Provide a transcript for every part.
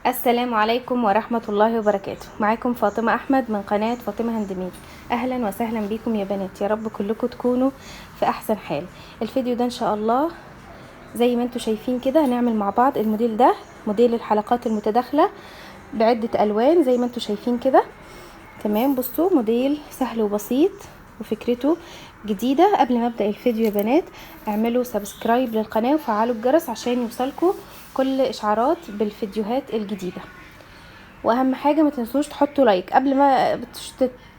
السلام عليكم ورحمة الله وبركاته. معاكم فاطمة أحمد من قناة فاطمة هاندميد. أهلا وسهلا بكم يا بنات، يا رب كلكم تكونوا في أحسن حال. الفيديو ده إن شاء الله زي ما انتوا شايفين كده هنعمل مع بعض الموديل ده، موديل الحلقات المتداخلة بعدة ألوان زي ما انتوا شايفين كده. تمام، بصوا موديل سهل وبسيط وفكرته جديدة. قبل ما ابدأ الفيديو يا بنات اعملوا سبسكرايب للقناة وفعلوا الجرس عشان يوصلكوا كل اشعارات بالفيديوهات الجديدة. واهم حاجة ما تنسوش تحطوا لايك قبل ما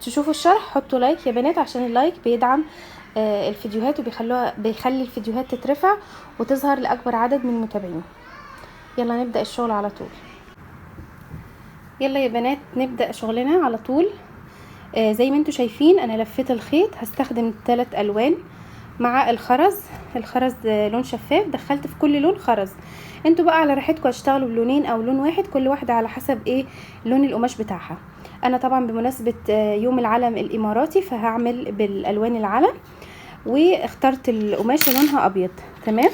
تشوفوا الشرح. حطوا لايك يا بنات عشان اللايك بيدعم الفيديوهات بيخلي الفيديوهات تترفع وتظهر لأكبر عدد من المتابعين. يلا نبدأ الشغل على طول. يلا يا بنات نبدأ شغلنا على طول. زي ما انتوا شايفين انا لفيت الخيط، هستخدم 3 الوان مع الخرز. الخرز لون شفاف، دخلت في كل لون خرز. انتوا بقى على راحتكم هتشتغلوا بلونين او لون واحد، كل واحدة على حسب ايه لون القماش بتاعها. انا طبعا بمناسبة يوم العلم الاماراتي فهعمل بالالوان العلم، واخترت القماشة لونها ابيض. تمام،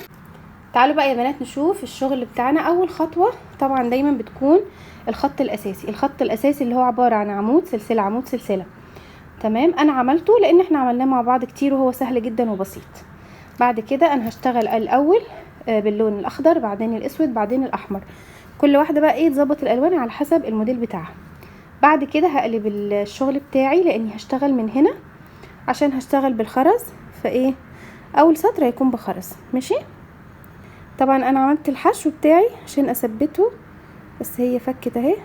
تعالوا بقى يا بنات نشوف الشغل بتاعنا. اول خطوة طبعا دايما بتكون الخط الاساسي. الخط الاساسي اللي هو عبارة عن عمود سلسلة عمود سلسلة. تمام، انا عملته لان احنا عملناه مع بعض كتير وهو سهل جدا وبسيط. بعد كده انا هشتغل الاول باللون الاخضر، بعدين الاسود، بعدين الاحمر. كل واحده بقى ايه تظبط الالوان على حسب الموديل بتاعها. بعد كده هقلب الشغل بتاعي لاني هشتغل من هنا عشان هشتغل بالخرز، فايه اول سطر هيكون بخرز. ماشي، طبعا انا عملت الحشو بتاعي عشان اثبته، بس هي فكت اهي.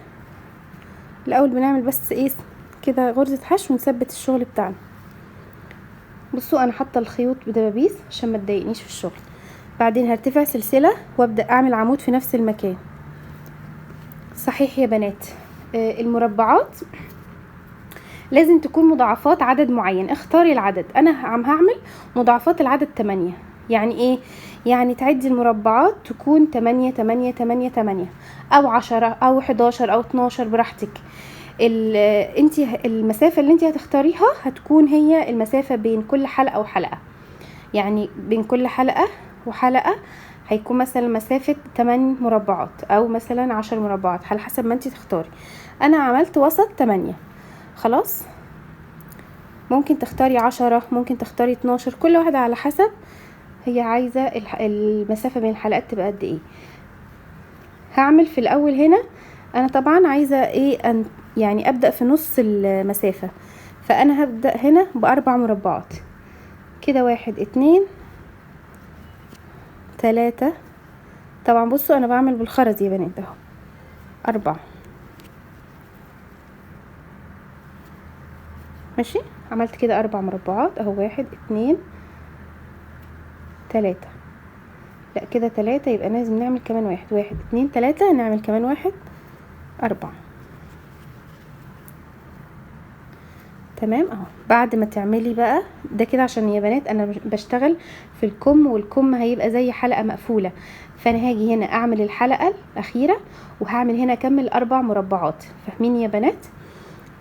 الاول بنعمل بس ايه كده غرزة حشو ونثبت الشغل بتاعنا. بصوا انا حاطه الخيوط بدبابيس عشان ما تضايقنيش في الشغل. بعدين هرتفع سلسله وابدا اعمل عمود في نفس المكان. صحيح يا بنات، المربعات لازم تكون مضاعفات عدد معين. اختاري العدد. انا هعمل مضاعفات العدد 8. يعني ايه؟ يعني تعدي المربعات تكون 8 8 8 8 او 10 او 11 او 12 براحتك. انتي المسافة اللي انتي هتختاريها هتكون هي المسافة بين كل حلقة وحلقة. يعني بين كل حلقة وحلقة هيكون مثلا مسافة 8 مربعات او مثلا 10 مربعات على حسب ما انتي تختاري. انا عملت وسط 8. خلاص، ممكن تختاري 10، ممكن تختاري 12، كل واحدة على حسب هي عايزة المسافة بين الحلقات تبقى قد ايه. هعمل في الاول هنا انا طبعا عايزة ايه يعني ابدأ في نص المسافة، فانا هبدأ هنا ب4 مربعات كده. 1 2 3. طبعا بصوا انا بعمل بالخرز يا بنات اهو 4. ماشي، عملت كده 4 مربعات اهو. 1 2 3. لا كده 3، يبقى لازم نعمل كمان 1. 1 2 3 نعمل كمان 1 4. تمام اهو. بعد ما تعملي بقى ده كده عشان يا بنات انا بشتغل في الكم، والكم هيبقى زي حلقة مقفولة، فانا هاجي هنا اعمل الحلقة الاخيرة وهعمل هنا اكمل 4 مربعات. فاهمين يا بنات؟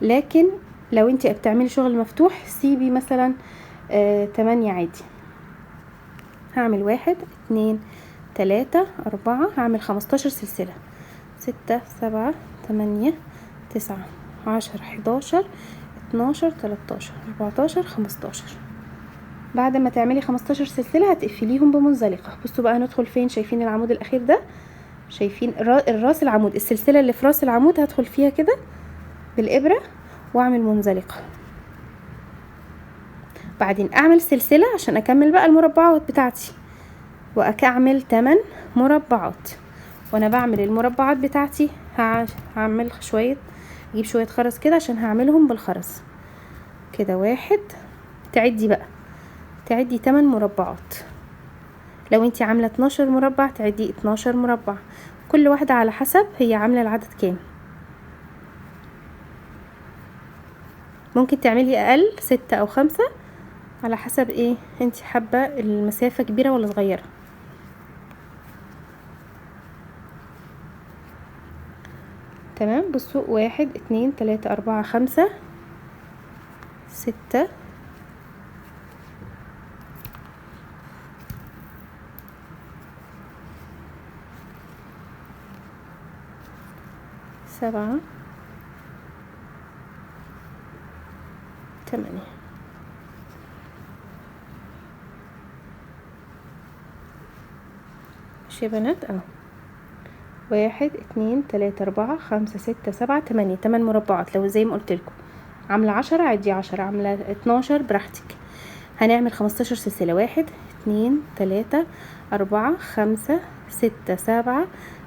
لكن لو انت بتعملي شغل مفتوح سيبي مثلا 8 عادي. هعمل 1 2 3 4، هعمل 15 سلسلة. 6 7 8 9 10 11 12 13 14 15. بعد ما تعملي 15 سلسلة هتقفليهم بمنزلقة. بصوا بقى هندخل فين؟ شايفين العمود الاخير ده؟ شايفين الراس العمود، السلسلة اللي في راس العمود هدخل فيها كده بالابرة واعمل منزلقة. بعدين اعمل سلسلة عشان اكمل بقى المربعات بتاعتي، واكمل 8 مربعات. وانا بعمل المربعات بتاعتي هعمل شوية، اجيب شوية خرز كده عشان هعملهم بالخرز كده. 1. تعدي بقى، تعدي 8 مربعات. لو انتي عاملة 12 مربع تعدي 12 مربع، كل واحدة على حسب هي عاملة العدد كام. ممكن تعملي اقل 6 او 5 على حسب ايه انتي حابة، المسافة كبيرة ولا صغيرة. تمام، بصوا 1 2 3 4 5 6 7 7 8. ماشي يا بنات اهو، 1 2 3 4 5 6 7 8. 8 مربعات. لو زي ما قلت لكم عامله 10 عدي 10، عامله 12 براحتك. هنعمل 15 سلسله. 1 2 3 4 5 6 7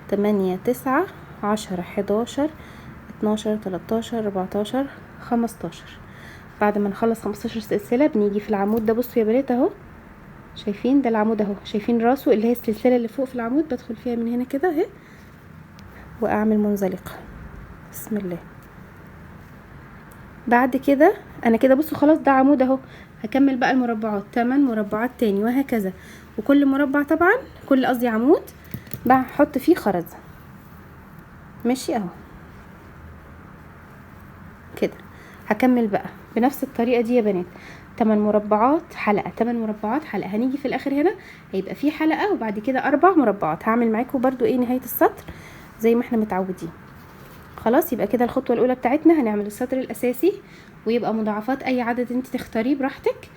8 9 10 11 12 13 14 15. بعد ما نخلص 15 سلسله بنيجي في العمود ده. بصوا يا بنات اهو، شايفين ده العمود اهو، شايفين راسه اللي هي السلسله اللي فوق في العمود، بدخل فيها من هنا كده اهي واعمل منزلقه. بسم الله. بعد كده انا كده بصوا خلاص ده عمود اهو. هكمل بقى المربعات 8 مربعات تاني وهكذا، وكل مربع طبعا كل قصدي عمود بحط فيه خرز. ماشي اهو كده. هكمل بقى بنفس الطريقه دي يا بنات، 8 مربعات حلقه 8 مربعات حلقه. هنيجي في الاخر هنا هيبقى فيه حلقه وبعد كده 4 مربعات. هعمل معاكم برضو ايه نهايه السطر زي ما احنا متعودين. خلاص يبقى كده الخطوه الاولى بتاعتنا هنعمل السطر الاساسي ويبقى مضاعفات اي عدد انت تختاريه براحتك،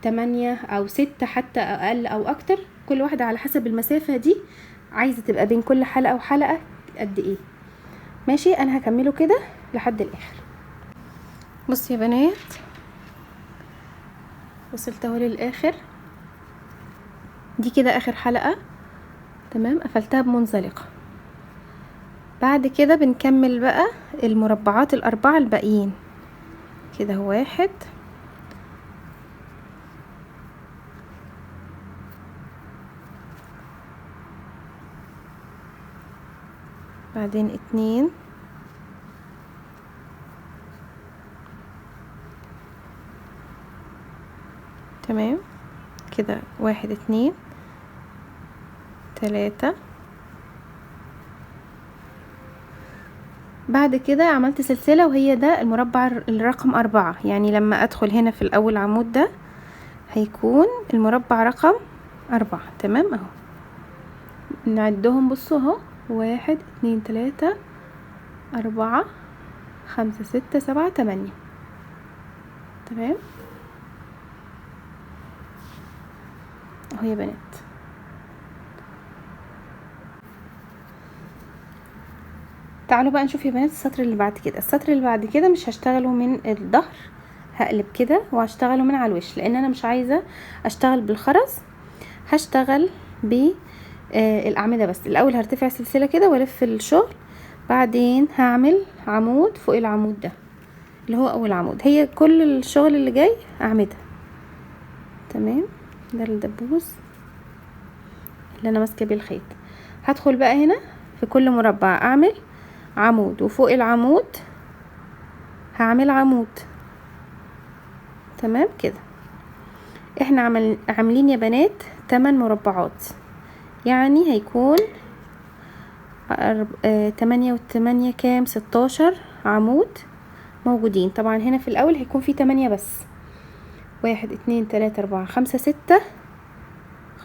8 او 6 حتى اقل او اكتر، كل واحده على حسب المسافه دي عايزه تبقى بين كل حلقه وحلقه قد ايه. ماشي انا هكمله كده لحد الاخر. بصوا يا بنات وصلت اهو للاخر، دي كده اخر حلقه تمام، قفلتها بمنزلقه. بعد كده بنكمل بقى المربعات الاربعه الباقيين كده. 1 بعدين 2 تمام كده، 1 2 3. بعد كده عملت سلسلة وهي ده المربع الرقم 4، يعني لما ادخل هنا في الاول عمود ده هيكون المربع رقم 4 تمام اهو. نعدهم بصوا اهو، 1 2 3 4 5 6 7 8 تمام اهو يا بنات. تعالوا بقى نشوف يا بنات السطر اللي بعد كده. السطر اللي بعد كده مش هشتغله من الظهر، هقلب كده وهشتغله من على الوش لان انا مش عايزه اشتغل بالخرز، هشتغل بالاعمده بس. الاول هرتفع سلسله كده والف الشغل، بعدين هعمل عمود فوق العمود ده اللي هو اول عمود. هي كل الشغل اللي جاي اعمده تمام. ده الدبوس اللي انا ماسكه بيه الخيط. هدخل بقى هنا في كل مربع اعمل عمود وفوق العمود هعمل عمود تمام كده. احنا عاملين يا بنات 8 مربعات، يعني هيكون 8 و8 كام 16 عمود موجودين. طبعا هنا في الاول هيكون في 8 بس، 1 2 3 4 5 6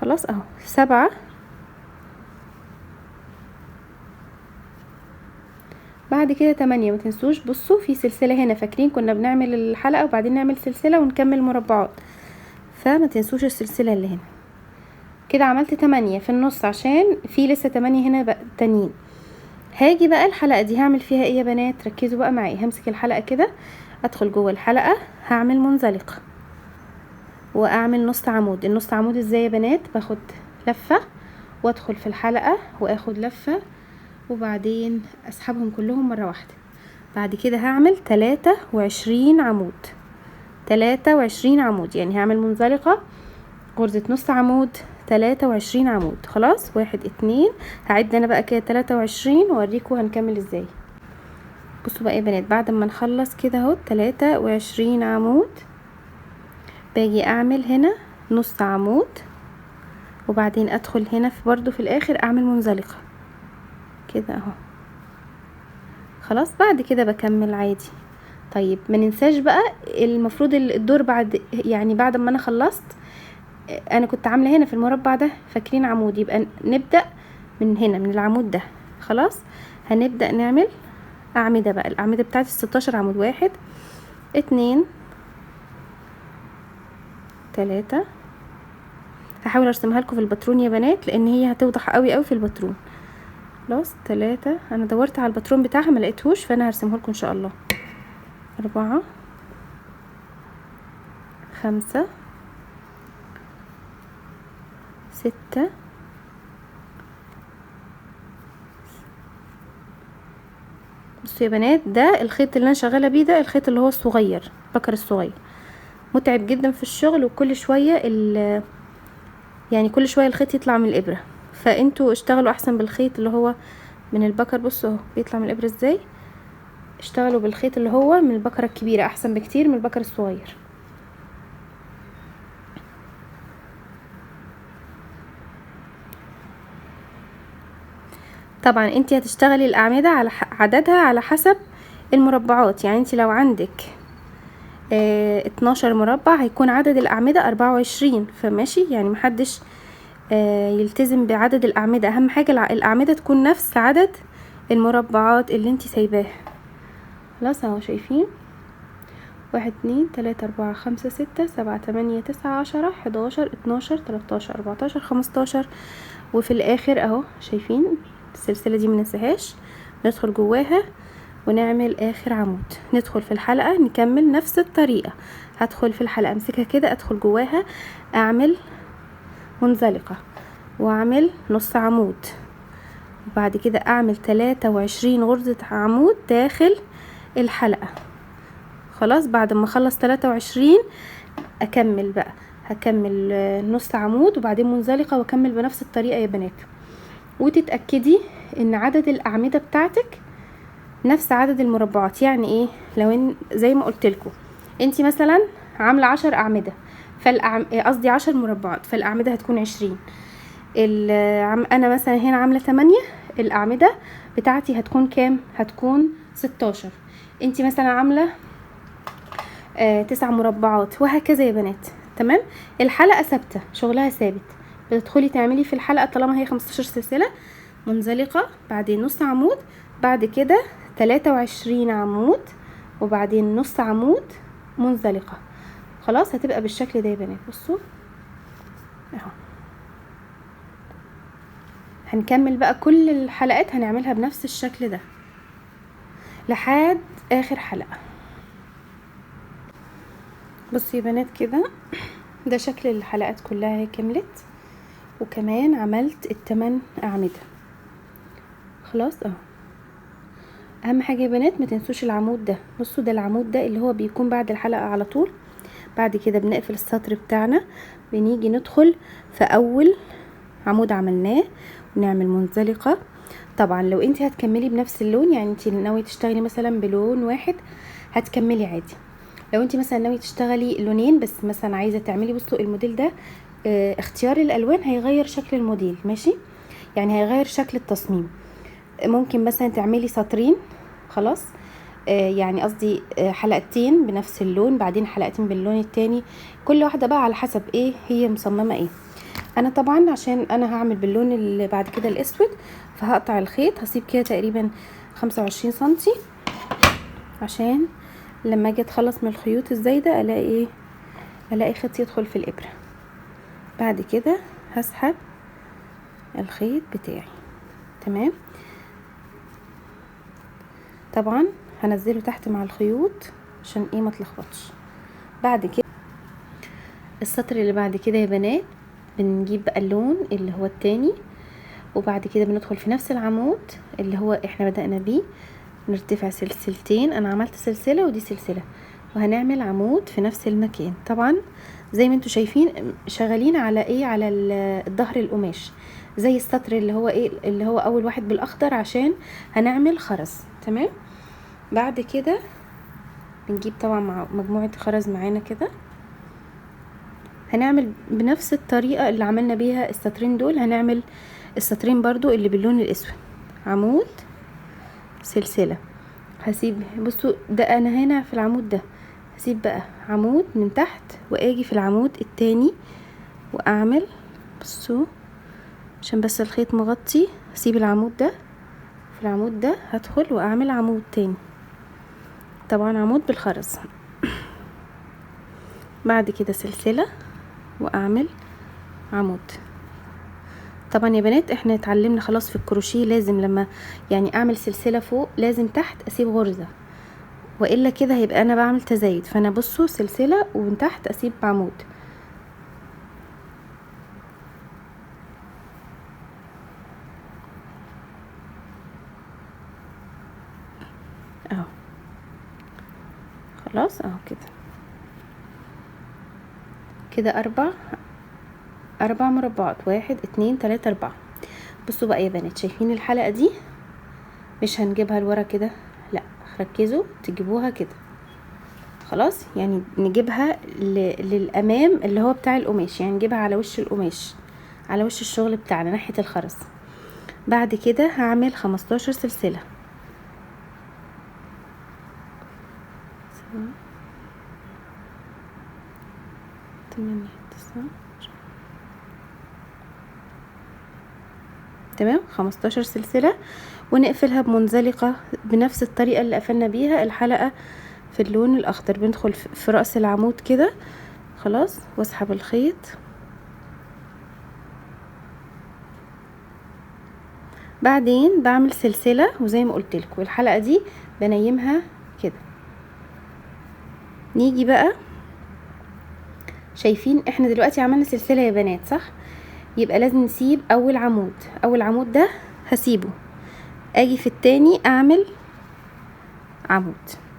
خلاص اهو 7. بعد كده 8. ما تنسوش بصوا في سلسلة هنا، فاكرين كنا بنعمل الحلقة وبعدين نعمل سلسلة ونكمل مربعات، فما تنسوش السلسلة اللي هنا كده. عملت 8 في النص عشان في لسه 8 هنا بقى تانيين. هاجي بقى الحلقة دي هعمل فيها ايه يا بنات؟ ركزوا بقى معايا. همسك الحلقة كده ادخل جوه الحلقة، هعمل منزلقة واعمل نص عمود. النص عمود ازاي يا بنات؟ باخد لفة وادخل في الحلقة واخد لفة وبعدين اسحبهم كلهم مرة واحدة. بعد كده هعمل 23 عمود، 23 عمود، يعني هعمل منزلقة غرزة نص عمود 23 عمود. خلاص 1 2 هعد انا بقى كده 23 واوريكم هنكمل ازاي. بصوا بقى يا بنات بعد ما نخلص كده اهو 23 عمود باجي اعمل هنا نص عمود وبعدين ادخل هنا في برضو في الاخر اعمل منزلقة كده اهو. خلاص بعد كده بكمل عادي. طيب ما ننساش بقى المفروض الدور بعد، يعني بعد ما انا خلصت انا كنت عامله هنا في المربع ده فاكرين عمود، يبقى نبدا من هنا من العمود ده. خلاص هنبدا نعمل اعمدة بقى. الاعمدة بتاعتي 16 عمود، 1 2 3. هحاول ارسمها لكم في الباترون يا بنات لان هي هتوضح قوي قوي في الباترون. خلاص 3. انا دورت على الباترون بتاعها ما لقيتهوش، فانا هرسمه لكم ان شاء الله. 4 5 6 بصوا يا بنات، ده الخيط اللي انا شغاله بيه، ده الخيط اللي هو الصغير، البكر الصغير، متعب جدا في الشغل، وكل شويه يعني كل شويه الخيط يطلع من الابره، فانتوا اشتغلوا احسن بالخيط اللي هو من البكر. بصوا اهو بيطلع من الابره ازاي. اشتغلوا بالخيط اللي هو من البكره الكبيره احسن بكتير من البكر الصغير. طبعا انت هتشتغلي الاعمده على عددها على حسب المربعات. يعني انت لو عندك 12 مربع هيكون عدد الاعمده 24، فماشي يعني محدش يلتزم بعدد الاعمده. اهم حاجه الاعمده تكون نفس عدد المربعات اللي انت سايباها. خلاص اهو شايفين 1 2 3 4 5 6 7 8 9 10 11 12 13 14 15. وفي الاخر اهو شايفين السلسله دي مننساهاش، ندخل جواها ونعمل اخر عمود، ندخل في الحلقه نكمل نفس الطريقه. هدخل في الحلقه امسكها كده، ادخل جواها اعمل منزلقه واعمل نص عمود، وبعد كده اعمل 23 غرزه عمود داخل الحلقه. خلاص بعد ما اخلص 23 اكمل بقى، هكمل نص عمود وبعدين منزلقه واكمل بنفس الطريقه يا بنات. وتتاكدي ان عدد الاعمده بتاعتك نفس عدد المربعات. يعني ايه؟ لو ان زي ما قلت لكم انت مثلا عامله 10 اعمده، قصدي 10 مربعات، فالاعمده هتكون 20. انا مثلا هنا عامله 8، الاعمده بتاعتي هتكون كام؟ هتكون 16. انت مثلا عامله 9 مربعات، وهكذا يا بنات. تمام. الحلقه ثابته، شغلها ثابت. بتدخلي تعملي في الحلقه طالما هي 15 سلسله منزلقه، بعدين نص عمود، بعد كده 23 عمود، وبعدين نص عمود منزلقه. خلاص هتبقى بالشكل ده يا بنات. بصوا اهو. هنكمل بقى كل الحلقات هنعملها بنفس الشكل ده لحد اخر حلقه. بصوا يا بنات كده ده شكل الحلقات كلها هي كملت، وكمان عملت ال8 اعمده. خلاص اهو. اهم حاجه يا بنات ما تنسوش العمود ده. بصوا ده العمود ده اللي هو بيكون بعد الحلقه على طول. بعد كده بنقفل السطر بتاعنا، بنيجي ندخل في اول عمود عملناه ونعمل منزلقه. طبعا لو انت هتكملي بنفس اللون، يعني انت ناويه تشتغلي مثلا بلون واحد هتكملي عادي. لو انت مثلا ناويه تشتغلي لونين بس مثلا عايزه تعملي، بصوا الموديل ده اختيار الالوان هيغير شكل الموديل، ماشي؟ يعني هيغير شكل التصميم. ممكن مثلا تعملي سطرين، خلاص يعني قصدي حلقتين بنفس اللون، بعدين حلقتين باللون التاني، كل واحده بقى على حسب ايه هي مصممه ايه. انا طبعا عشان انا هعمل باللون اللي بعد كده الاسود، فهقطع الخيط، هسيب كده تقريبا 25 سنتي عشان لما اجي اتخلص من الخيوط الزايده الاقي خيط يدخل في الابره. بعد كده هسحب الخيط بتاعي. تمام. طبعا هنزله تحت مع الخيوط عشان ايه ما تلخبطش. بعد كده السطر اللي بعد كده يا بنات بنجيب بقى اللون اللي هو التاني، وبعد كده بندخل في نفس العمود اللي هو احنا بدأنا بيه، نرتفع سلسلتين. انا عملت سلسلة ودي سلسلة، وهنعمل عمود في نفس المكان. طبعا زي ما انتوا شايفين شغالين على ايه، على الظهر القماش، زي السطر اللي هو ايه اللي هو اول واحد بالاخضر عشان هنعمل خرز. تمام. بعد كده بنجيب طبعا مع مجموعة خرز معانا كده، هنعمل بنفس الطريقة اللي عملنا بيها السطرين دول، هنعمل السطرين برضو اللي باللون الاسود، عمود سلسلة. هسيب، بصوا ده انا هنا في العمود ده هسيب بقى عمود من تحت، واجي في العمود التاني واعمل، بصوا عشان بس الخيط مغطي، هسيب العمود ده في العمود ده هدخل واعمل عمود تاني، طبعا عمود بالخرز. بعد كده سلسلة واعمل عمود. طبعا يا بنات احنا اتعلمنا خلاص في الكروشيه لازم لما يعني اعمل سلسلة فوق لازم تحت اسيب غرزة، والا كده هيبقى انا بعمل تزايد. فانا بصوا سلسلة ومن تحت اسيب عمود اهو. خلاص اهو كده كده اربع مربعات، 1 2 3 4. بصوا بقى يا بنات، شايفين الحلقة دي مش هنجيبها لورا كده، لا ركزوا تجيبوها كده. خلاص يعني نجيبها للامام اللي هو بتاع القماش، يعني نجيبها على وش القماش، على وش الشغل بتاعنا ناحية الخرز. بعد كده هعمل 15 سلسلة، 7 8 9 تمام. 15 سلسلة ونقفلها بمنزلقة بنفس الطريقة اللي قفلنا بيها الحلقة في اللون الاخضر. بندخل في رأس العمود كده خلاص، واسحب الخيط. بعدين بعمل سلسلة، وزي ما قلت لكم الحلقة دي بنيمها كده. نيجي بقى، شايفين احنا دلوقتي عملنا سلسلة يا بنات صح؟ يبقى لازم نسيب اول عمود، اول عمود ده هسيبه، اجي في التاني اعمل عمود.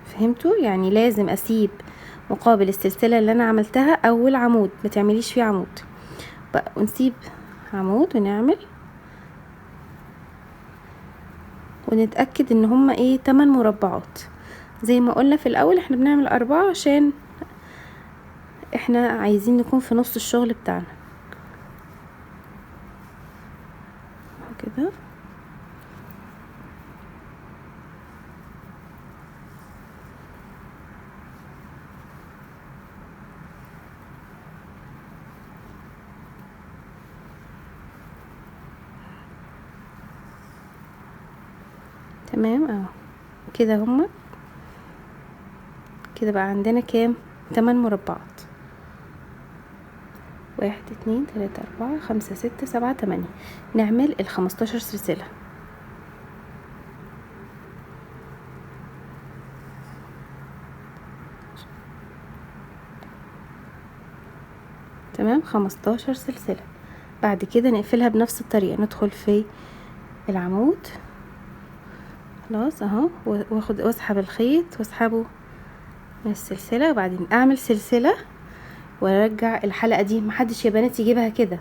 فهمتوا؟ يعني لازم اسيب مقابل السلسلة اللي انا عملتها اول عمود، ما تعمليش فيه عمود بقى، ونسيب عمود ونعمل، ونتأكد ان هما ايه 8 مربعات. زي ما قلنا في الاول احنا بنعمل 4 عشان احنا عايزين نكون في نص الشغل بتاعنا كده. تمام اهو كده. هما كده بقى عندنا كام؟ 8 مربعات، 1 2 3 4 5 6 7 8. نعمل 15 سلسلة. تمام 15 سلسلة. بعد كده نقفلها بنفس الطريقة، ندخل في العمود خلاص اهو، واخد واسحب الخيط واسحبه من السلسلة، وبعدين اعمل سلسلة وارجع الحلقة دي. محدش يا بنات يجيبها كده،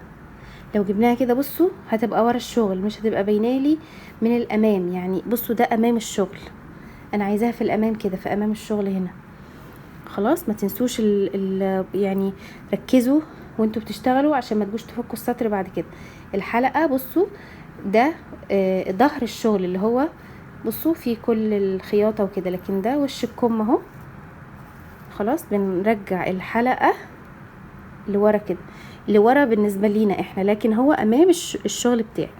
لو جبناها كده بصوا هتبقى ورا الشغل، مش هتبقى باينالي من الامام. يعني بصوا ده امام الشغل، انا عايزاها في الامام كده، في امام الشغل هنا. خلاص ما تنسوش يعني ركزوا وانتوا بتشتغلوا عشان ما تجوش تفكوا السطر بعد كده. الحلقة بصوا ده ظهر الشغل اللي هو بصوا في كل الخياطة وكده، لكن ده وش الكم اهو. خلاص بنرجع الحلقة لورا كده، لورا بالنسبة لينا احنا، لكن هو امام الشغل بتاعي.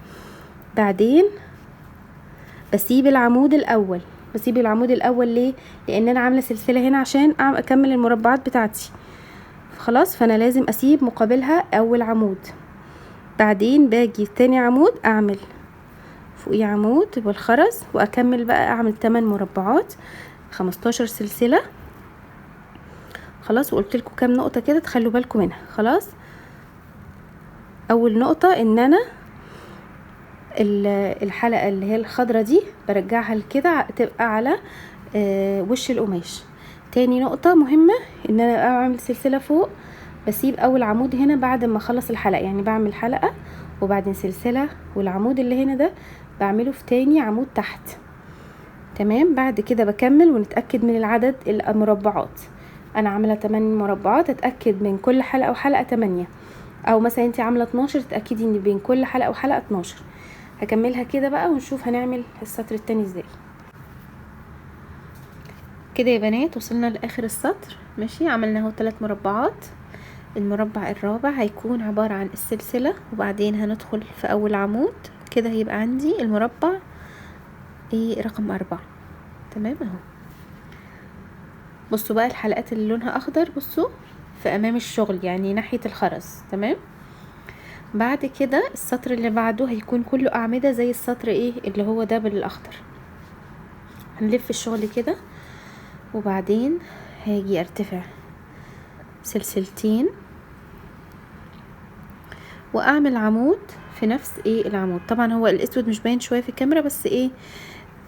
بعدين بسيب العمود الاول. بسيب العمود الاول ليه؟ لان انا عامله سلسله هنا عشان اكمل المربعات بتاعتي. خلاص فانا لازم اسيب مقابلها اول عمود. بعدين باجي تاني عمود اعمل فوقيه عمود بالخرز، واكمل بقى اعمل 8 مربعات 15 سلسله. خلاص وقلت لكم كام نقطه كده تخلوا بالكم منها. خلاص اول نقطه ان انا الحلقة اللي هي الخضرة دي برجعها كده تبقى على وش القماش. تاني نقطة مهمة ان انا اعمل سلسلة فوق، بسيب اول عمود هنا بعد ما اخلص الحلقة، يعني بعمل حلقة وبعدين سلسلة، والعمود اللي هنا ده بعمله في تاني عمود تحت. تمام. بعد كده بكمل ونتأكد من العدد المربعات. انا عاملة 8 مربعات، اتأكد من كل حلقة وحلقة 8، او مثلا انت عاملة 12 تأكدي ان بين كل حلقة وحلقة 12. هكملها كده بقى ونشوف هنعمل السطر التاني ازاي. كده يا بنات وصلنا لاخر السطر. ماشي، عملنا اهو 3 مربعات. المربع الرابع هيكون عبارة عن السلسلة، وبعدين هندخل في اول عمود كده، هيبقى عندي المربع ايه رقم 4. تمام اهو. بصوا بقى الحلقات اللي لونها اخضر، بصوا في امام الشغل يعني ناحية الخرز. تمام. بعد كده السطر اللي بعده هيكون كله اعمدة زي السطر ايه اللي هو ده بالاخضر. هنلف الشغل كده، وبعدين هاجي ارتفع سلسلتين واعمل عمود في نفس ايه العمود. طبعا هو الاسود مش باين شوية في الكاميرا، بس ايه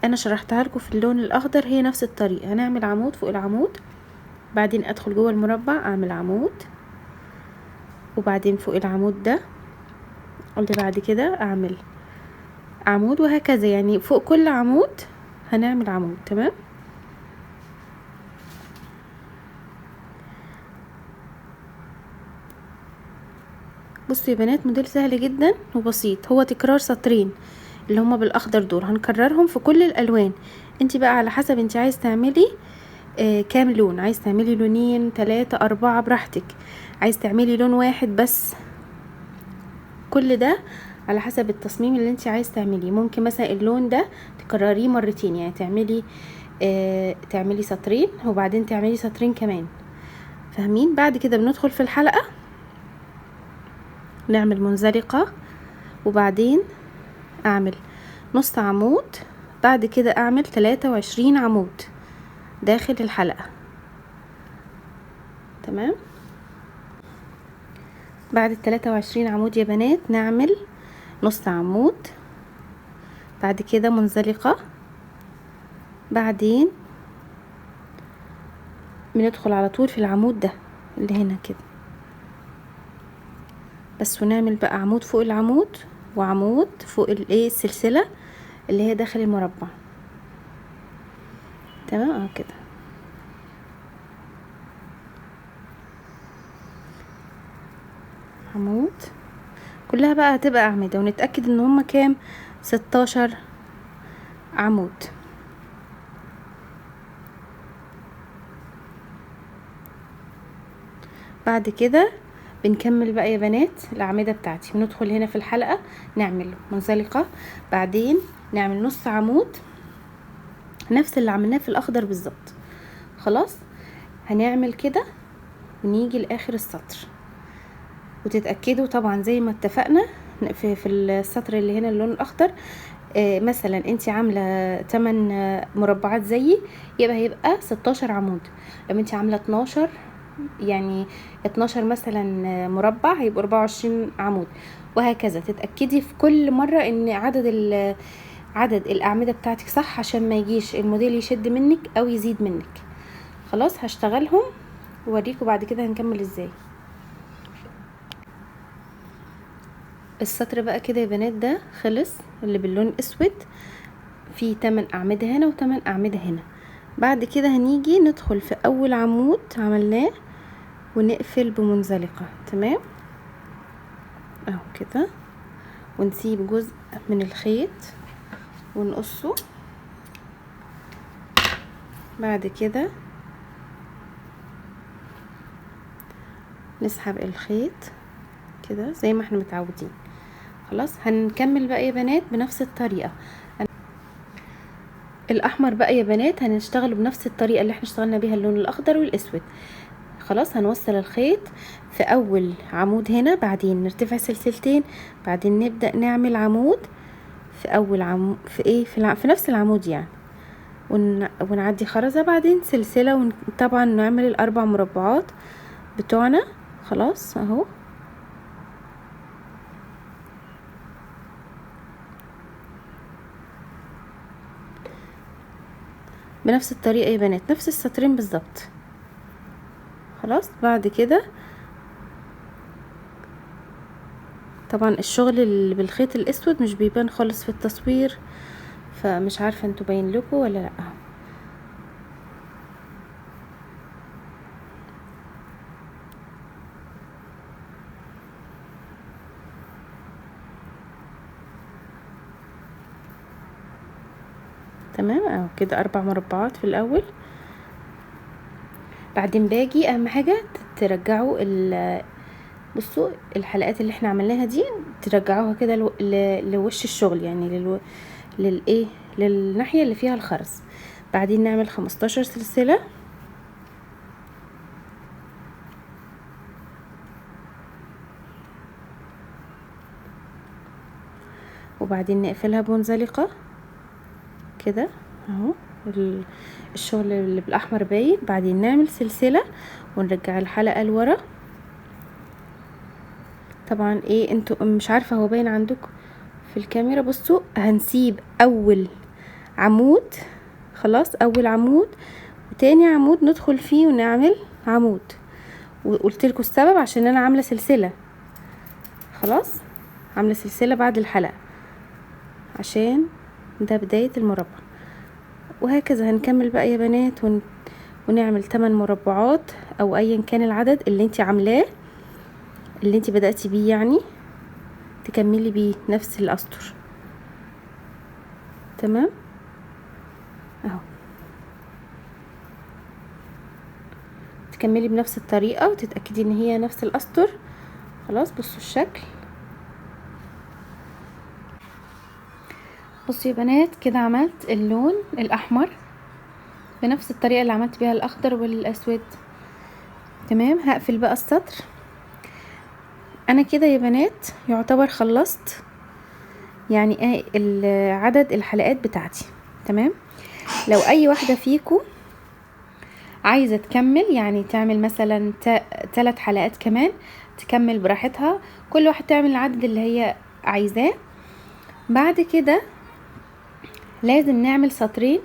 انا شرحتها لكم في اللون الاخضر، هي نفس الطريقة. هنعمل عمود فوق العمود، بعدين ادخل جوه المربع اعمل عمود، وبعدين فوق العمود ده اللي بعد كده اعمل عمود، وهكذا يعني فوق كل عمود هنعمل عمود. تمام. بصوا يا بنات، موديل سهل جدا وبسيط، هو تكرار سطرين اللي هما بالاخضر دول، هنكررهم في كل الالوان. انت بقى على حسب انت عايز تعملي كام لون، عايز تعملي لونين 3 4 براحتك، عايز تعملي لون واحد بس، كل ده على حسب التصميم اللي انت عايز تعمليه. ممكن مثلا اللون ده تكرريه مرتين، يعني تعملي سطرين وبعدين تعملي سطرين كمان. فاهمين؟ بعد كده بندخل في الحلقة نعمل منزلقة، وبعدين اعمل نص عمود، بعد كده اعمل 23 عمود داخل الحلقة. تمام. بعد 23 عمود يا بنات نعمل نص عمود، بعد كده منزلقة، بعدين بندخل على طول في العمود ده اللي هنا كده بس، ونعمل بقى عمود فوق العمود وعمود فوق الايه السلسلة اللي هي داخل المربع. تمام اهو كده. عمود كلها بقى هتبقى اعمدة، ونتأكد ان هما كام 16 عمود. بعد كده بنكمل بقى يا بنات الاعمدة بتاعتي، بندخل هنا في الحلقة نعمل منزلقة، بعدين نعمل نص عمود نفس اللي عملناه في الاخضر بالظبط. خلاص هنعمل كده ونيجي لاخر السطر، وتتأكدوا طبعا زي ما اتفقنا في السطر اللي هنا اللون الاخضر. مثلا انت عامله 8 مربعات زيي، هيبقى 16 عمود. لو انت عامله 12 يعني 12 مثلا مربع هيبقى 24 عمود، وهكذا. تتأكدي في كل مرة ان عدد الاعمدة بتاعتك صح، عشان ما يجيش الموديل يشد منك او يزيد منك. خلاص هشتغلهم ووريكم بعد كده هنكمل ازاي. السطر بقى كده يا بنات ده خلص، اللي باللون الاسود فيه 8 اعمدة هنا و8 اعمدة هنا. بعد كده هنيجي ندخل في اول عمود عملناه ونقفل بمنزلقة. تمام اهو كده، ونسيب جزء من الخيط ونقصه. بعد كده نسحب الخيط كده زي ما احنا متعودين. خلاص هنكمل بقى يا بنات بنفس الطريقة. الاحمر بقى يا بنات هنشتغله بنفس الطريقة اللي احنا اشتغلنا بيها اللون الاخضر والاسود. خلاص هنوصل الخيط في اول عمود هنا، بعدين نرتفع سلسلتين، بعدين نبدأ نعمل عمود في اول عمود في نفس العمود يعني، ونعدي خرزة، بعدين سلسلة، طبعا نعمل الاربع مربعات بتوعنا. خلاص اهو بنفس الطريقة يا بنات، نفس السطرين بالظبط. خلاص بعد كده طبعا الشغل اللي بالخيط الاسود مش بيبان خالص في التصوير، فمش عارفة انتوا باين لكم ولا لا. تمام اهو كده 4 مربعات في الاول. بعدين باجي اهم حاجة ترجعوا بصوا الحلقات اللي احنا عملناها دي ترجعوها كده لوش الشغل، يعني للايه للناحية اللي فيها الخرز. بعدين نعمل 15 سلسلة، وبعدين نقفلها بمنزلقة كده اهو. الشغل اللي بالاحمر باين. بعدين نعمل سلسلة ونرجع الحلقة لورا. طبعا ايه انتوا مش عارفة هو باين عندكم في الكاميرا. بصوا هنسيب اول عمود، خلاص اول عمود وتاني عمود ندخل فيه ونعمل عمود. وقلت لكم السبب عشان انا عاملة سلسلة، خلاص عاملة سلسلة بعد الحلقة عشان ده بداية المربع. وهكذا هنكمل بقى يا بنات ونعمل 8 مربعات او ايا كان العدد اللي انت عاملاه، اللي انت بدأتي بيه، يعني تكملي بيه نفس الاسطر. تمام اهو، تكملي بنفس الطريقة وتتأكدي ان هي نفس الاسطر. خلاص بصوا الشكل. بصوا يا بنات كده عملت اللون الاحمر بنفس الطريقة اللي عملت بيها الاخضر والاسود. تمام. هقفل بقى السطر. انا كده يا بنات يعتبر خلصت يعني عدد الحلقات بتاعتي. تمام. لو اي واحدة فيكم عايزة تكمل يعني تعمل مثلا 3 حلقات كمان، تكمل براحتها، كل واحد تعمل العدد اللي هي عايزاه. بعد كده لازم نعمل سطرين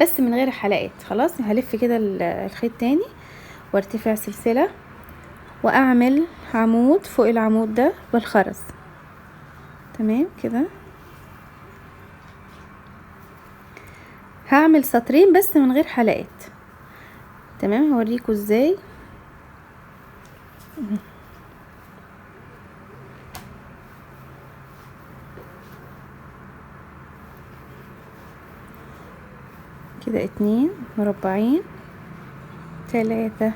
بس من غير حلقات. خلاص هلف كده الخيط تاني وارتفع سلسلة واعمل عمود فوق العمود ده بالخرز. تمام كده. هعمل سطرين بس من غير حلقات. تمام هوريكم ازاي. كده 2 مربعين، 3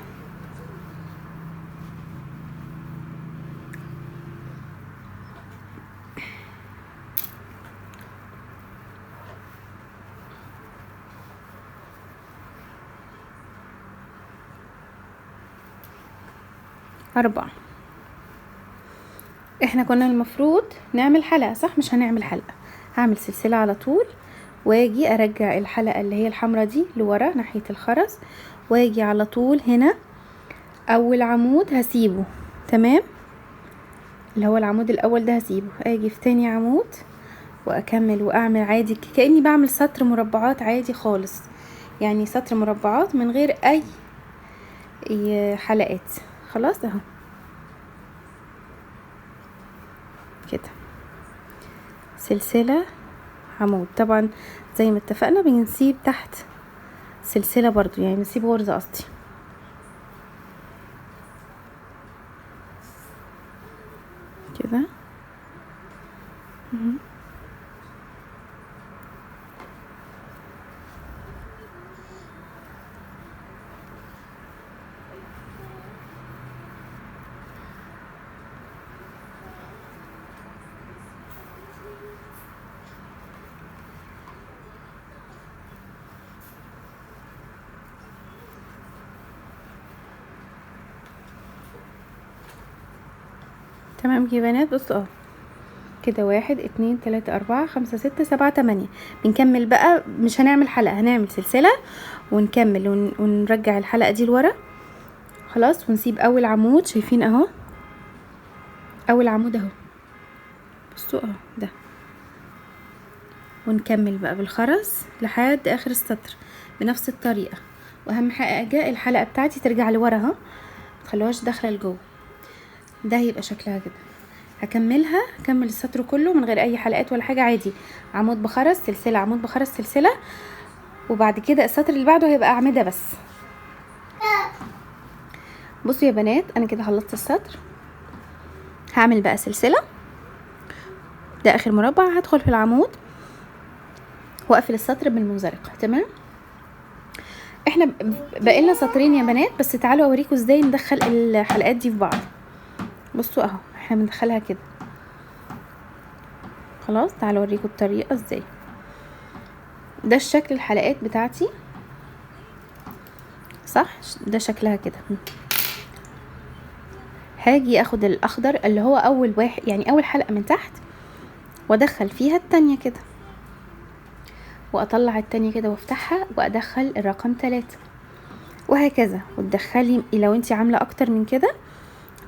4. احنا كنا المفروض نعمل حلقة صح؟ مش هنعمل حلقة. هعمل سلسلة على طول واجي ارجع الحلقة اللي هي الحمرة دي لورا ناحية الخرز، واجي على طول هنا اول عمود هسيبه. تمام. اللي هو العمود الاول ده هسيبه، اجي في تاني عمود واكمل واعمل عادي كأني بعمل سطر مربعات عادي خالص، يعني سطر مربعات من غير اي حلقات. خلاص اهو كده سلسلة عمود. طبعا زي ما اتفقنا بنسيب تحت سلسلة برضو، يعني بنسيب غرزة قصدي. كده تمام يا بنات. بصوا اهو كده 1 2 3 4 5 6 7 8. بنكمل بقى، مش هنعمل حلقة، هنعمل سلسلة ونكمل ونرجع الحلقة دي لورا. خلاص ونسيب اول عمود، شايفين اهو اول عمود اهو، بصوا اهو ده، ونكمل بقى بالخرز لحد اخر السطر بنفس الطريقة. واهم حاجة الحلقة بتاعتي ترجع لورا اهو، متخلوهاش داخلة لجوه. ده هيبقى شكلها كده. هكملها، هكمل السطر كله من غير اي حلقات ولا حاجة عادي، عمود بخرز سلسلة عمود بخرز سلسلة. وبعد كده السطر اللي بعده هيبقى اعمدة بس. بصوا يا بنات انا كده خلصت السطر. هعمل بقى سلسلة، ده اخر مربع، هدخل في العمود واقفل السطر بالمنزلقة. تمام. احنا بقينا سطرين يا بنات، بس تعالوا اوريكم ازاي ندخل الحلقات دي في بعض. بصوا اهو احنا بندخلها كده. خلاص تعالوا اوريكم الطريقة ازاي. ده الشكل الحلقات بتاعتي صح، ده شكلها كده. هاجي اخد الاخضر اللي هو اول واحد، يعني اول حلقة من تحت، وادخل فيها التانية كده، واطلع التانية كده وافتحها وادخل الرقم 3، وهكذا. وتدخلي لو انتي عاملة اكتر من كده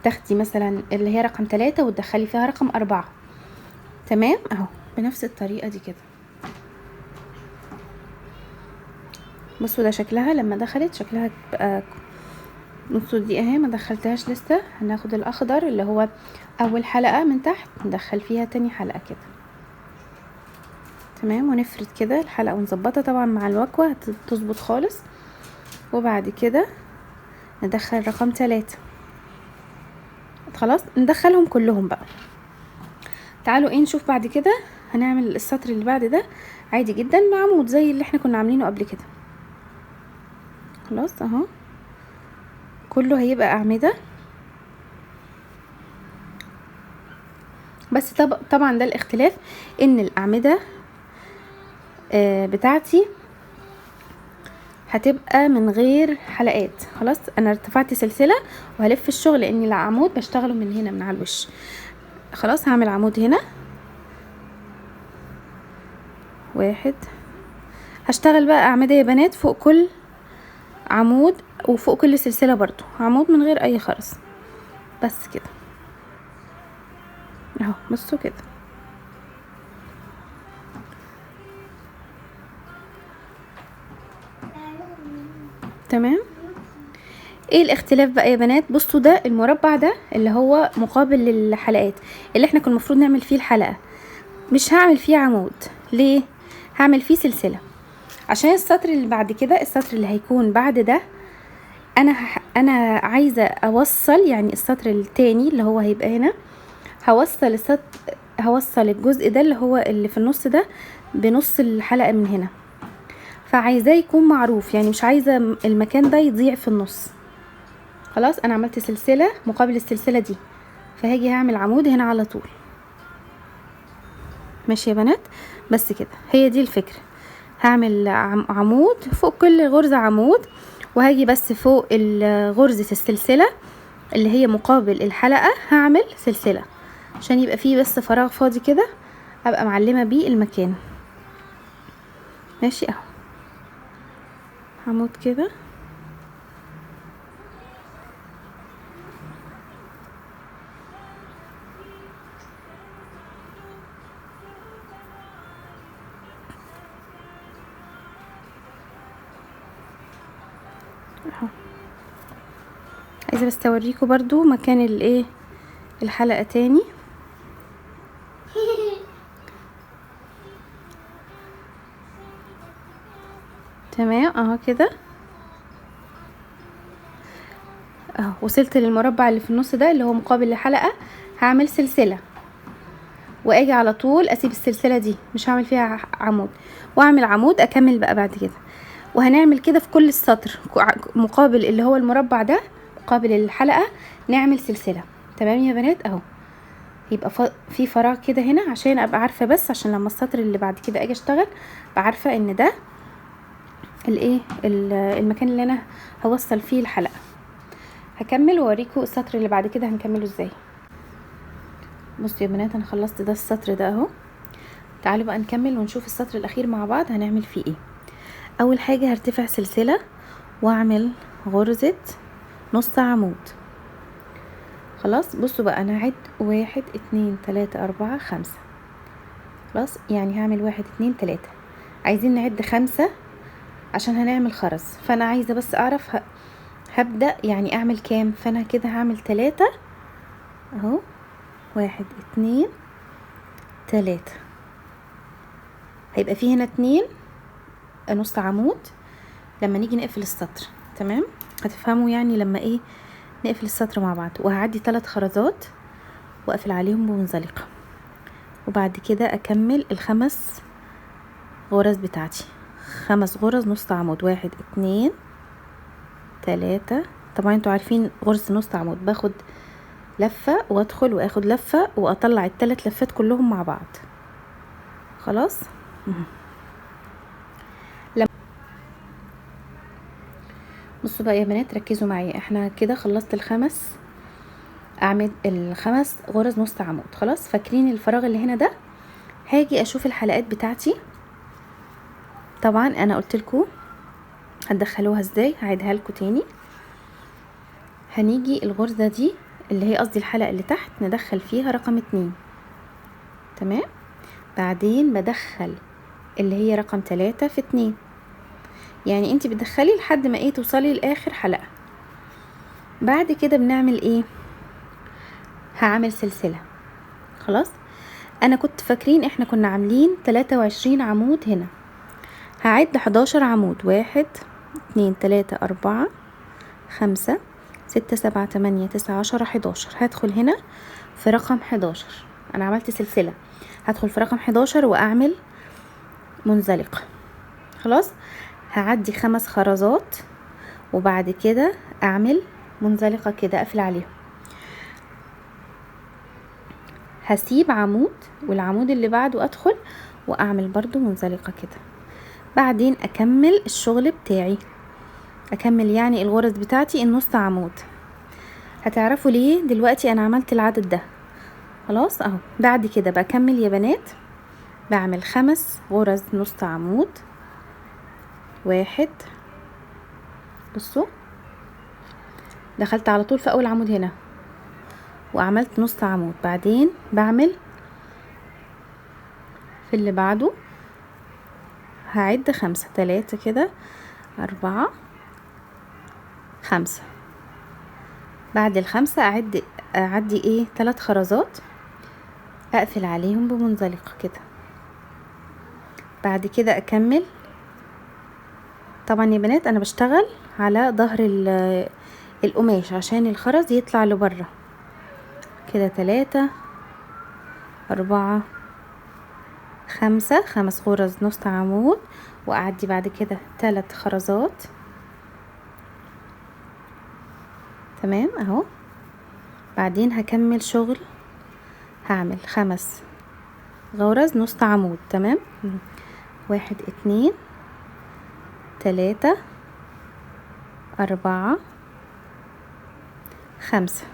تاخدي مثلا اللي هي رقم 3 وتدخلي فيها رقم 4. تمام اهو بنفس الطريقة دي كده. بصوا ده شكلها لما دخلت، شكلها بقى نص دي اهي، ما دخلتهاش لسه. هناخد الاخضر اللي هو اول حلقة من تحت ندخل فيها تاني حلقة كده. تمام، ونفرد كده الحلقة ونظبطها طبعا مع الوكوة هتظبط خالص. وبعد كده ندخل رقم 3. خلاص ندخلهم كلهم بقى. تعالوا ايه نشوف بعد كده. هنعمل السطر اللي بعد ده عادي جدا بعمود زي اللي احنا كنا عاملينه قبل كده. خلاص اهو كله هيبقى اعمدة، بس طبعا ده الاختلاف ان الاعمدة بتاعتي هتبقى من غير حلقات. خلاص انا ارتفعت سلسلة وهلف الشغل لان العمود بشتغله من هنا من على الوش. خلاص هعمل عمود هنا واحد، هشتغل بقى اعمدة يا بنات فوق كل عمود وفوق كل سلسلة برضو عمود من غير اي خرز، بس كده اهو. بصوا كده تمام. ايه الاختلاف بقى يا بنات؟ بصوا ده المربع ده اللي هو مقابل للحلقات اللي احنا كنا المفروض نعمل فيه الحلقة، مش هعمل فيه عمود. ليه؟ هعمل فيه سلسلة عشان السطر اللي بعد كده، السطر اللي هيكون بعد ده انا عايزة اوصل، يعني السطر التاني اللي هو هيبقى هنا هوصل الجزء ده اللي هو اللي في النص ده بنص الحلقة من هنا، فعايزاه يكون معروف، يعني مش عايزة المكان ده يضيع في النص. خلاص انا عملت سلسلة مقابل السلسلة دي، فهاجي هعمل عمود هنا على طول. ماشي يا بنات، بس كده هي دي الفكرة. هعمل عمود فوق كل غرزة عمود، وهاجي بس فوق غرزة السلسلة اللي هي مقابل الحلقة هعمل سلسلة عشان يبقى فيه بس فراغ فاضي كده ابقى معلمة بيه المكان. ماشي اهو عمود كده اهو. عايزة بس اوريكم برضو مكان الايه الحلقة تاني. تمام اهو كده اهو. وصلت للمربع اللي في النص ده اللي هو مقابل لحلقة، هعمل سلسلة واجي على طول اسيب السلسلة دي مش هعمل فيها عمود، واعمل عمود اكمل بقى بعد كده. وهنعمل كده في كل السطر مقابل اللي هو المربع ده مقابل الحلقة نعمل سلسلة. تمام يا بنات اهو. يبقى في فراغ كده هنا عشان ابقى عارفة، بس عشان لما السطر اللي بعد كده اجي اشتغل بعرفة ان ده الايه المكان اللي انا هوصل فيه الحلقة. هكمل واوريكم السطر اللي بعد كده هنكمله ازاي. بصوا يا بنات انا خلصت ده السطر ده اهو. تعالوا بقى نكمل ونشوف السطر الاخير مع بعض هنعمل فيه ايه. اول حاجة هرتفع سلسلة واعمل غرزة نص عمود. خلاص بصوا بقى انا هعد 1 2 3 4 5. خلاص يعني هعمل 1 2 3. عايزين نعد 5 عشان هنعمل خرز، فانا عايزة بس اعرف هبدأ يعني اعمل كام. فانا كده هعمل 3 اهو، 1 2 3. هيبقى فيه هنا 2 نص عمود لما نيجي نقفل السطر. تمام، هتفهموا يعني لما ايه نقفل السطر مع بعض. وهعدي 3 خرزات واقفل عليهم بمنزلقة، وبعد كده اكمل ال5 غرز بتاعتي، 5 غرز نص عمود، 1 2 3. طبعا انتوا عارفين غرزة نص عمود باخد لفة وادخل واخد لفة واطلع ال3 لفات كلهم مع بعض. خلاص بصوا بقى يا بنات، ركزوا معايا، احنا كده خلصت اعمل الخمس غرز نص عمود. خلاص، فاكرين الفراغ اللي هنا ده؟ هاجي اشوف الحلقات بتاعتي. طبعا انا قلت لكم هتدخلوها ازاي، هعيدها لكم تاني. هنيجي الغرزة دي اللي هي قصدي الحلقة اللي تحت، ندخل فيها رقم 2. تمام. بعدين بدخل اللي هي رقم 3 في 2، يعني انت بتدخلي لحد ما توصلي لاخر حلقة. بعد كده بنعمل ايه؟ هعمل سلسلة. خلاص، انا كنت فاكرين احنا كنا عاملين 23 عمود هنا. هعد 11 عمود، 1 2 3 4 5 6 7 8 9 10 11. هدخل هنا في رقم 11، انا عملت سلسلة، هدخل في رقم 11 واعمل منزلقة. خلاص، هعدي 5 خرزات وبعد كده اعمل منزلقة كده، اقفل عليهم. هسيب عمود والعمود اللي بعده ادخل واعمل برضو منزلقة كده. بعدين اكمل الشغل بتاعي، اكمل يعني الغرز بتاعتي النص عمود. هتعرفوا ليه دلوقتي انا عملت العدد ده. خلاص اهو. بعد كده بكمل يا بنات، بعمل 5 غرز نص عمود. 1، بصوا دخلت على طول في اول عمود هنا وعملت نص عمود. بعدين بعمل في اللي بعده، هعد 5 3 كده 4 5. بعد ال5 اعدي 3 خرزات، اقفل عليهم بمنزلقة كده. بعد كده اكمل. طبعا يا بنات انا بشتغل على ظهر القماش عشان الخرز يطلع لبره كده. 3 4 5 غرز نص عمود، واعدي بعد كده 3 خرزات. تمام اهو. بعدين هكمل شغل، هعمل 5 غرز نص عمود. تمام. 1 2 3 4 5.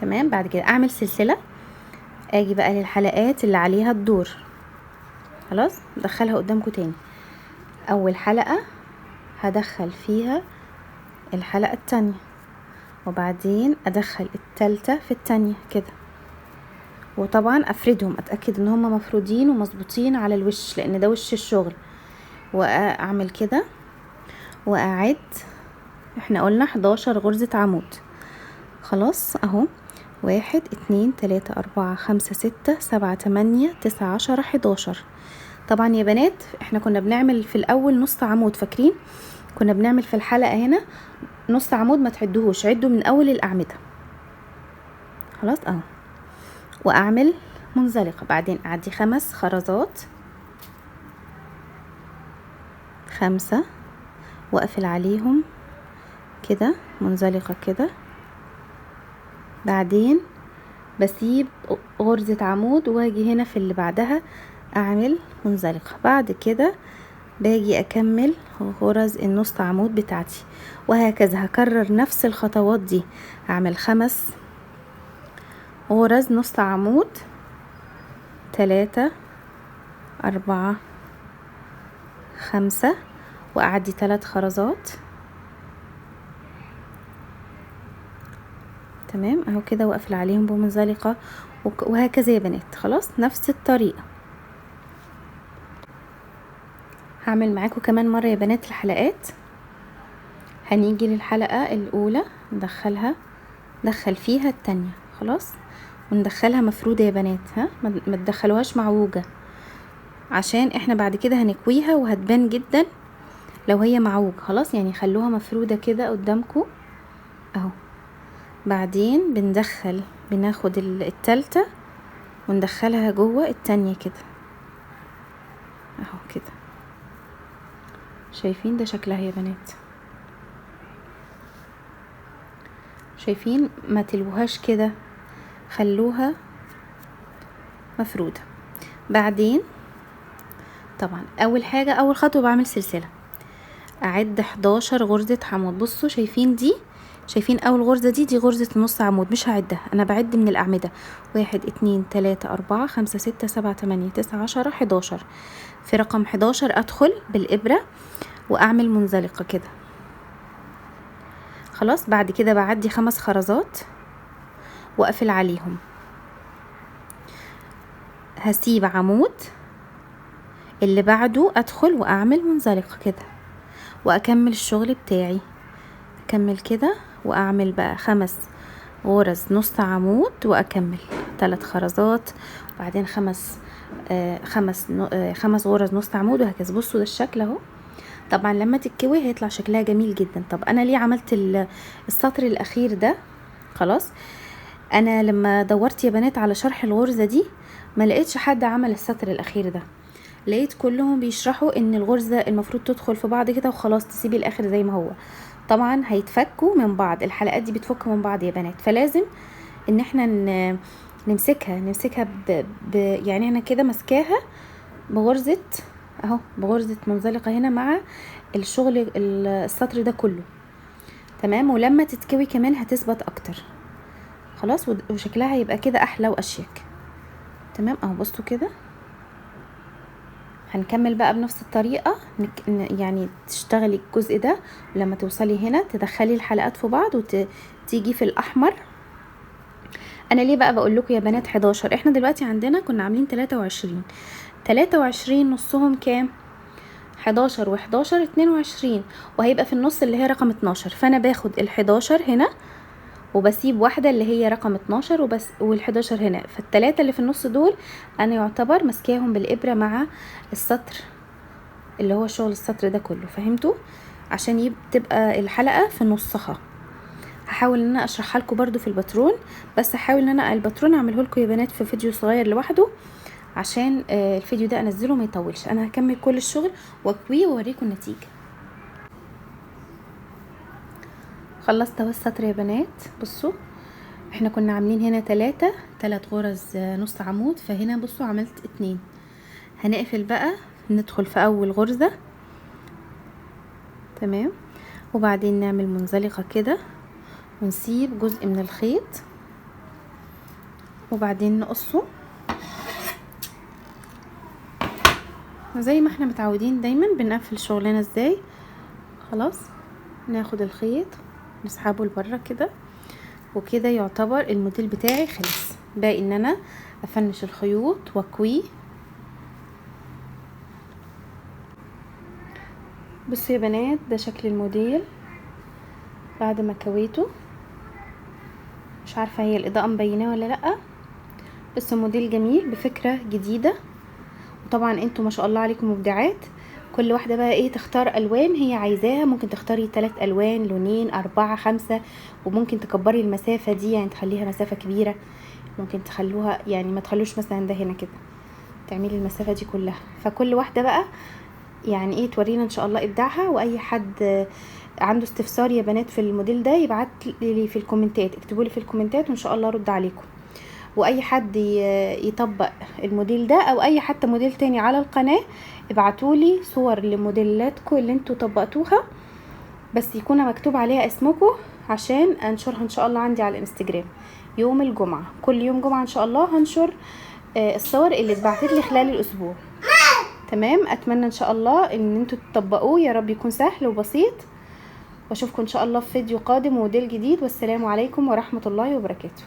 تمام. بعد كده اعمل سلسلة، اجي بقى للحلقات اللي عليها الدور. خلاص، ادخلها قدامكم تاني. اول حلقة هدخل فيها الحلقة التانية، وبعدين ادخل التالتة في التانية كده، وطبعا افردهم، اتأكد ان هما مفرودين ومظبوطين على الوش لان ده وش الشغل. واعمل كده واعد. احنا قلنا 11 غرزة عمود. خلاص اهو. 1 2 3 4 5 6 7 8 9 10 11. طبعا يا بنات احنا كنا بنعمل في الاول نص عمود، فاكرين كنا بنعمل في الحلقة هنا نص عمود، ما تعدوهوش، عدوا من اول الاعمدة. خلاص اهو. واعمل منزلقة. بعدين اعدي 5 خرزات، 5 واقفل عليهم كده منزلقة كده. بعدين بسيب غرزة عمود واجي هنا في اللي بعدها اعمل منزلقة. بعد كده باجي اكمل غرز النص عمود بتاعتي، وهكذا هكرر نفس الخطوات دي. هعمل 5 غرز نص عمود، 3 4 5 واعدي 3 خرزات. تمام اهو كده، واقفل عليهم بمنزلقة، وهكذا يا بنات. خلاص، نفس الطريقة هعمل معاكم كمان مرة يا بنات. الحلقات هنيجي للحلقة الاولى ندخل فيها التانية. خلاص، وندخلها مفرودة يا بنات، ما تدخلوهاش معوجة، عشان احنا بعد كده هنكويها وهتبان جدا لو هي معوج. خلاص، يعني خلوها مفرودة كده قدامكم اهو. بعدين بناخد التالتة وندخلها جوه التانية كده اهو كده. شايفين ده شكلها يا بنات؟ شايفين؟ ما تلوهاش كده، خلوها مفرودة. بعدين طبعا اول حاجه، اول خطوه بعمل سلسله، اعد 11 غرزه عمود. بصوا شايفين دي، شايفين اول غرزه دي غرزه نص عمود، مش هعدها، انا بعد من الاعمده 1 2 3 4 5 6 7 8 9 10 11. في رقم 11 ادخل بالابره واعمل منزلقه كده. خلاص بعد كده بعدي 5 خرزات واقفل عليهم، هسيب عمود، اللي بعده ادخل واعمل منزلقه كده واكمل الشغل بتاعي. اكمل كده واعمل بقى 5 غرز نص عمود واكمل 3 خرزات، وبعدين 5 غرز نص عمود، وهكذا. بصوا ده الشكل اهو. طبعا لما تتكوي هيطلع شكلها جميل جدا. طب انا ليه عملت السطر الاخير ده؟ خلاص انا لما دورت يا بنات على شرح الغرزة دي ما لقيتش حد عمل السطر الاخير ده، لقيت كلهم بيشرحوا ان الغرزة المفروض تدخل في بعض كده وخلاص، تسيبي الاخر زي ما هو. طبعا هيتفكوا من بعض، الحلقات دي بتفك من بعض يا بنات، فلازم ان احنا نمسكها يعني انا كده ماسكاها بغرزة اهو، بغرزة منزلقة هنا مع الشغل السطر ده كله. تمام، ولما تتكوي كمان هتثبت اكتر. خلاص وشكلها هيبقى كده احلى واشيك. تمام اهو بصوا كده. هنكمل بقى بنفس الطريقة، يعني تشتغلي الجزء ده، ولما توصلي هنا تدخلي الحلقات في بعض وتيجي في الاحمر. انا ليه بقى بقول لكم يا بنات 11؟ احنا دلوقتي عندنا كنا عاملين 23 نصهم كام؟ 11 و11 22، وهيبقى في النص اللي هي رقم 12. فانا باخد ال11 هنا وبسيب واحدة اللي هي رقم 12 وبس، وال11 هنا. فالتلاتة اللي في النص دول انا يعتبر ماسكاهم بالابرة مع السطر اللي هو شغل السطر ده كله. فهمتوا؟ عشان تبقى الحلقة في نصها. هحاول ان انا اشرحها لكم برضو في الباترون، بس هحاول ان انا الباترون اعمله لكم يا بنات في فيديو صغير لوحده، عشان الفيديو ده انزله ما يطولش. انا هكمل كل الشغل واكويه واوريكم النتيجه. خلصت اهو السطر يا بنات. بصوا احنا كنا عاملين هنا 3 غرز نص عمود، فهنا بصوا عملت 2. هنقفل بقى، ندخل في اول غرزه. تمام، وبعدين نعمل منزلقه كده ونسيب جزء من الخيط، وبعدين نقصه زي ما احنا متعودين دايما بنقفل شغلنا ازاي. خلاص ناخد الخيط نسحبه لبره كده، وكده يعتبر الموديل بتاعي خلص. باقي ان انا افنش الخيوط واكويه. بصوا يا بنات ده شكل الموديل بعد ما كويته. مش عارفه هي الاضاءه مبيناه ولا لا، بس موديل جميل بفكره جديده. وطبعا انتوا ما شاء الله عليكم مبدعات. كل واحده بقى ايه تختار الوان هي عايزاها، ممكن تختاري 3 الوان، لونين، 4، 5، وممكن تكبري المسافه دي يعني تخليها مسافه كبيره، ممكن تخلوها يعني ما تخلوش مثلا ده هنا كده، تعملي المسافه دي كلها. فكل واحده بقى يعني ايه تورينا ان شاء الله ابداعها. واي حد عنده استفسار يا بنات في الموديل ده يبعت لي في الكومنتات، اكتبوا لي في الكومنتات وان شاء الله ارد عليكم. واي حد يطبق الموديل ده او اي حتى موديل تاني على القناة ابعتولي صور لموديلاتكم اللي انتوا طبقتوها، بس يكون مكتوب عليها اسمكم عشان انشرها ان شاء الله عندي على الانستجرام يوم الجمعة. كل يوم جمعة ان شاء الله هنشر الصور اللي اتبعتت لي خلال الاسبوع. تمام، اتمنى ان شاء الله ان انتوا تطبقوه، يا رب يكون سهل وبسيط. واشوفكم ان شاء الله في فيديو قادم وموديل جديد، والسلام عليكم ورحمة الله وبركاته.